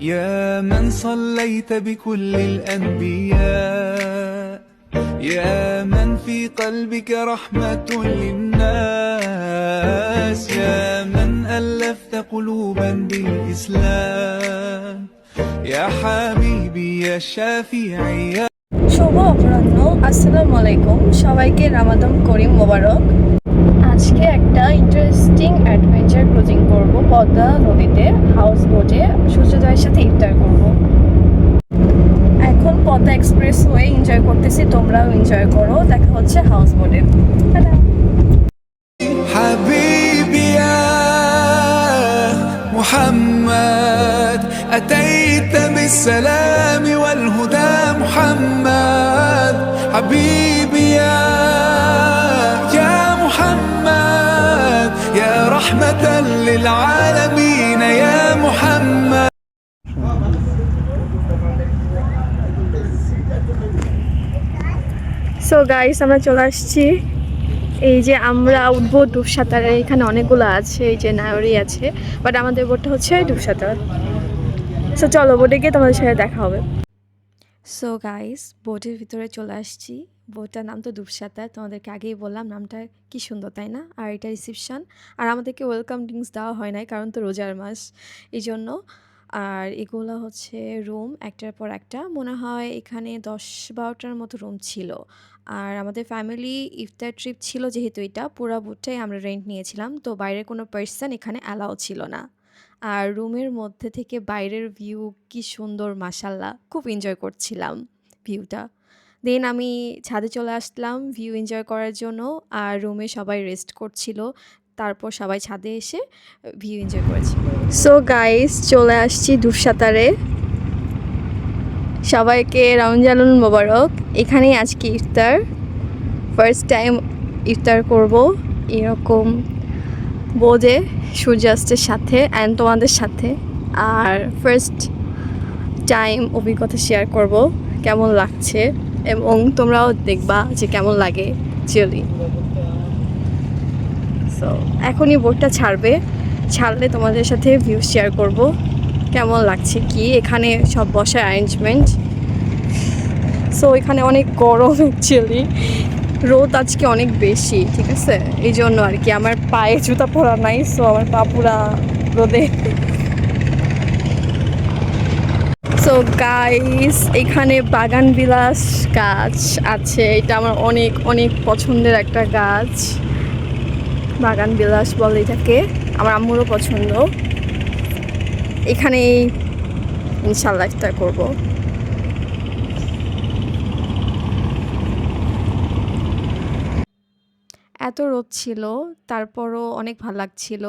يا من صليت بكل الأنبياء يا من في قلبك رحمة للناس يا من ألفت قلوبا بالإسلام يا حبيبي يا شافعي يا শুভ অপরাহ্ন। আসসালামু আলাইকুম, সবাইকে রামাদান করিম মোবারক। আজকে একটা ইন্টারেস্টিং অ্যাডভেঞ্চার ক্রুজিং করব পদ্মা নদীতে হাউস বোটে সূর্যোদয়ের সাথে ইফতার করব। এখন পদ্মা এক্সপ্রেস ওয়ে এনজয় করতেছি, তোমরাও এনজয় করো। দেখা হচ্ছে হাউস বোটে। حبيبي يا محمد أتيت بالسلام والهدى محمد حبيبي يا محمد يا رحمة للعالمين يا محمد সো গাইস, আমরা চলে আসছি। এই যে আমরা উঠবো ডুবসাঁতারে, এখানে অনেকগুলো আছে, এই যে নায়রি আছে, বাট আমাদের বোটটা হচ্ছে ডুবসাঁতার। সো চলো বোটে গিয়ে তোমাদের সাথে দেখা হবে। সো গাইস, বোটের ভিতরে চলে আসছি। বোটটার নাম তো ডুবসাঁতার, তোমাদেরকে আগেই বললাম, নামটা কি সুন্দর তাই না? আর এটা রিসিপশন, আর আমাদেরকে ওয়েলকাম ড্রিঙ্কস দেওয়া হয় নাই, কারণ তো রোজার মাস এই জন্য। আর এগুলো হচ্ছে রুম, একটার পর একটা, মনে হয় এখানে 10-12টার মতো রুম ছিল। আর আমাদের ফ্যামিলি ইফতার ট্রিপ ছিল, যেহেতু এটা পুরো বোটটাই আমরা রেন্ট নিয়েছিলাম, তো বাইরের কোনো পার্সন এখানে অ্যালাউ ছিল না। আর রুমের মধ্যে থেকে বাইরের ভিউ কি সুন্দর, মাশাল্লাহ, খুব এনজয় করছিলাম ভিউটা। দেন আমি ছাদে চলে আসলাম ভিউ এনজয় করার জন্য, আর রুমে সবাই রেস্ট করছিল। তারপর সবাই ছাদে এসে ভিউ এনজয় করেছি। সো গাইস, চলে আসছি ডুবসাঁতারে। সবাইকে রমজানুল মোবারক। এখানেই আজকে ইফতার, ফার্স্ট টাইম ইফতার করব এরকম বোঝে সূর্যাস্তের সাথে অ্যান্ড তোমাদের সাথে। আর ফার্স্ট টাইম অভিজ্ঞতা শেয়ার করব কেমন লাগছে, এবং তোমরাও দেখবা যে কেমন লাগে অ্যাকচুয়ালি। সো এখনই বোটটা ছাড়লে তোমাদের সাথে ভিউ শেয়ার করব কেমন লাগছে কি। এখানে সব বসার অ্যারেঞ্জমেন্ট। সো এখানে অনেক গরম অ্যাকচুয়ালি, রোদ আজকে অনেক বেশি, ঠিক আছে, এই জন্য আর কি। আমার পায়ে জুতা পরা নাই, সো আমার পা পুরা রোদে। সো গাইস, এখানে বাগান বিলাস গাছ আছে, এটা আমার অনেক অনেক পছন্দের একটা গাছ। বাগান বিলাস বলে এটাকে, আমার আম্মুরও পছন্দ। এখানে ইনশাল্লাহ ইফতার করব। এত রোদ ছিল, তারপরও অনেক ভালো লাগছিল।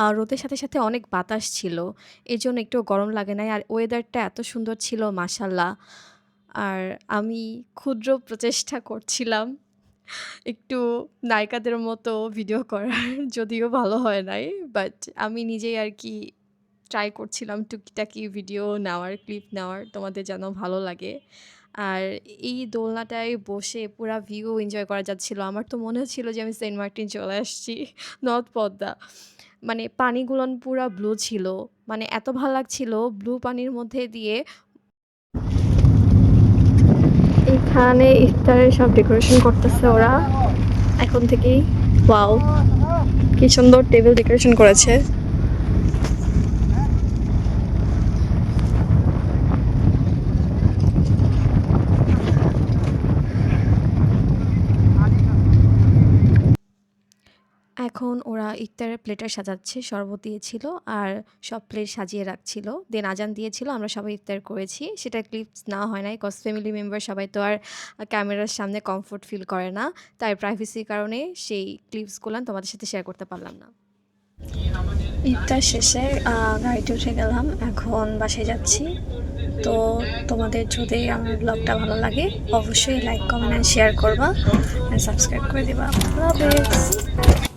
আর রোদের সাথে সাথে অনেক বাতাস ছিল, এই জন্য একটু গরম লাগে নাই। আর ওয়েদারটা এত সুন্দর ছিল, মাশাল্লাহ। আর আমি ক্ষুদ্র প্রচেষ্টা করছিলাম একটু নায়িকাদের মতো ভিডিও করার, যদিও ভালো হয় নাই, বাট আমি নিজেই আর কি ট্রাই করছিলাম টুকিটাকি ভিডিও নেওয়ার, ক্লিপ নেওয়ার, তোমাদের যেন ভালো লাগে। আর এই দোলনাটায় বসে পুরা ভিউ এনজয় করা যাচ্ছিল। আমার তো মনে হচ্ছিল যে আমি সেন্ট মার্টিন চলে আসছি, নর্থ পদ্মা। মানে পানিগুলো পুরা ব্লু ছিল, মানে এত ভালো লাগছিল ব্লু পানির মধ্যে দিয়ে। এখানে ইফতারের সব ডেকোরেশন করতেছে ওরা এখন থেকেই। ওয়াও, কি সুন্দর টেবিল ডেকোরেশন করেছে। এখন ওরা ইফতারের প্লেটার সাজাচ্ছে, শরবত দিয়েছিল আর সব প্লেট সাজিয়ে রাখছিল। দেন আজান দিয়েছিল, আমরা সবাই ইফতার করেছি। সেটা ক্লিপস নেওয়া হয় নাই, কজ ফ্যামিলি মেম্বার সবাই তো আর ক্যামেরার সামনে কমফোর্ট ফিল করে না, তাই প্রাইভেসির কারণে সেই ক্লিপসগুলো তোমাদের সাথে শেয়ার করতে পারলাম না। ইফতার শেষে গাড়িতে উঠে গেলাম, এখন বাসায় যাচ্ছি। তো তোমাদের যদি আমার ব্লগটা ভালো লাগে, অবশ্যই লাইক, কমেন্ট অ্যান্ড শেয়ার করবা, অ্যান্ড সাবস্ক্রাইব করে দেবা। আল্লাহ হাফেজ।